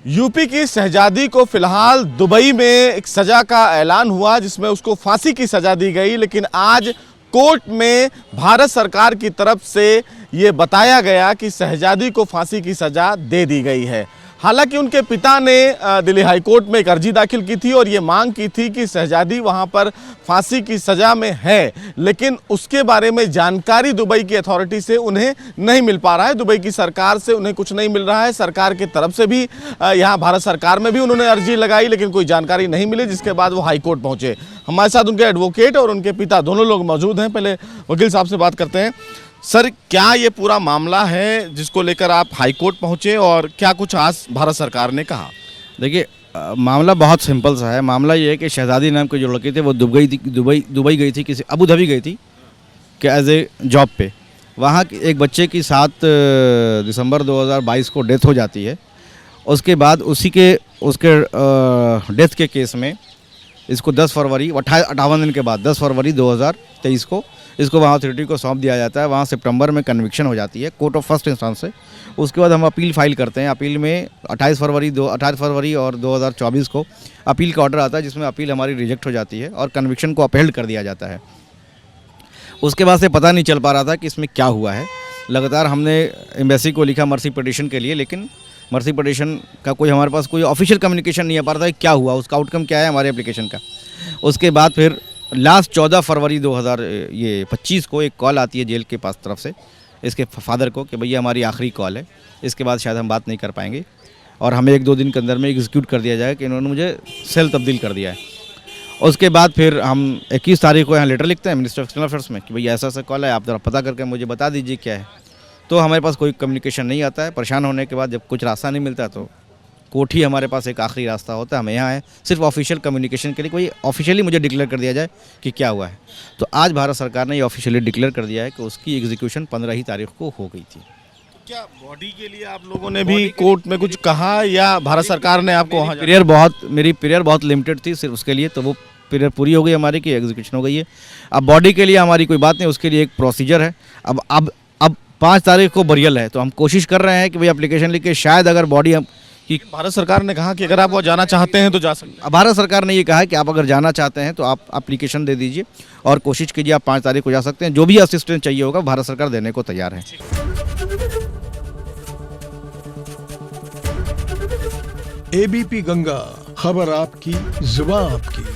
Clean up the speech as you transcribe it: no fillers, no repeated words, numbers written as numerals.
UP की शहजादी को फिलहाल दुबई में एक सजा का ऐलान हुआ जिसमें उसको फांसी की सजा दी गई, लेकिन आज कोर्ट में भारत सरकार की तरफ से ये बताया गया कि शहजादी को फांसी की सजा दे दी गई है। हालांकि उनके पिता ने दिल्ली हाई कोर्ट में एक अर्जी दाखिल की थी और ये मांग की थी कि शहजादी वहां पर फांसी की सजा में है, लेकिन उसके बारे में जानकारी दुबई की अथॉरिटी से उन्हें नहीं मिल पा रहा है। दुबई की सरकार से उन्हें कुछ नहीं मिल रहा है। सरकार की तरफ से भी यहाँ भारत सरकार में भी उन्होंने अर्जी लगाई, लेकिन कोई जानकारी नहीं मिली, जिसके बाद वो हाई कोर्ट पहुंचे। हमारे साथ उनके एडवोकेट और उनके पिता दोनों लोग मौजूद हैं। पहले वकील साहब से बात करते हैं। सर, क्या ये पूरा मामला है जिसको लेकर आप हाई कोर्ट पहुंचे और क्या कुछ आज भारत सरकार ने कहा? देखिए, मामला बहुत सिंपल सा है। मामला ये है कि शहजादी नाम की जो लड़की थी वो दुबई गई थी, किसी अबू धाबी गई थी कि एज ए जॉब पे। वहाँ एक बच्चे की 7 दिसंबर 2022 को डेथ हो जाती है। उसके बाद उसके डेथ के केस में इसको 10 फरवरी 58 दिन के बाद 10 फरवरी 2023 को इसको वहाँ अथॉरिटी को सौंप दिया जाता है। वहाँ सितंबर में कन्विक्शन हो जाती है कोर्ट ऑफ फर्स्ट इंस्टेंस से। उसके बाद हम अपील फाइल करते हैं। अपील में 28 फरवरी और 2024 को अपील का ऑर्डर आता है, जिसमें अपील हमारी रिजेक्ट हो जाती है और कन्विक्शन को अपहेल्ड कर दिया जाता है। उसके बाद से पता नहीं चल पा रहा था कि इसमें क्या हुआ है। लगातार हमने एम्बेसी को लिखा मर्सी पिटीशन के लिए, लेकिन मर्सी पिटीशन का कोई हमारे पास कोई ऑफिशियल कम्युनिकेशन नहीं आ पा रहा था कि क्या हुआ, उसका आउटकम क्या है हमारे एप्लीकेशन का। उसके बाद फिर लास्ट 14 फरवरी 2025 को एक कॉल आती है जेल के पास तरफ से इसके फादर को कि भैया हमारी आखिरी कॉल है, इसके बाद शायद हम बात नहीं कर पाएंगे और हमें 1-2 दिन के अंदर में एग्जीक्यूट कर दिया जाए कि इन्होंने मुझे सेल तब्दील कर दिया है। उसके बाद फिर हम 21 तारीख को यहाँ लेटर लिखते हैं मिनिस्टर ऑफ एक्सटर्नल अफेयर्स में कि भैया ऐसा ऐसा कॉल है, आप ज़रा पता करके मुझे बता दीजिए क्या है। तो हमारे पास कोई कम्युनिकेशन नहीं आता है। परेशान होने के बाद जब कुछ रास्ता नहीं मिलता तो कोर्ट ही हमारे पास एक आखिरी रास्ता होता है। हम यहाँ आए सिर्फ ऑफिशियल कम्युनिकेशन के लिए, कोई ऑफिशियली मुझे डिक्लेयर कर दिया जाए कि क्या हुआ है। तो आज भारत सरकार ने ये ऑफिशियली डिक्लेयर कर दिया है कि उसकी एग्जीक्यूशन 15 ही तारीख को हो गई थी। क्या बॉडी के लिए आप लोगों ने भी कोर्ट में कुछ कहा या भारत सरकार ने आपको वहाँ मेरी पीरियड बहुत लिमिटेड थी सिर्फ उसके लिए, तो वो पीरियड पूरी हो गई हमारी की एग्जीक्यूशन हो गई है। अब बॉडी के लिए हमारी कोई बात नहीं, उसके लिए एक प्रोसीजर है। अब 5 तारीख को बरियल है, तो हम कोशिश कर रहे हैं कि भाई एप्लीकेशन लिख के शायद अगर बॉडी कि भारत सरकार ने कहा कि अगर आप वो जाना चाहते हैं तो जा सकते हैं। भारत सरकार ने ये कहा है कि आप अगर जाना चाहते हैं तो आप एप्लीकेशन दे दीजिए और कोशिश कीजिए, आप 5 तारीख को जा सकते हैं। जो भी असिस्टेंस चाहिए होगा भारत सरकार देने को तैयार है। एबीपी गंगा, खबर आपकी, जुबान आपकी।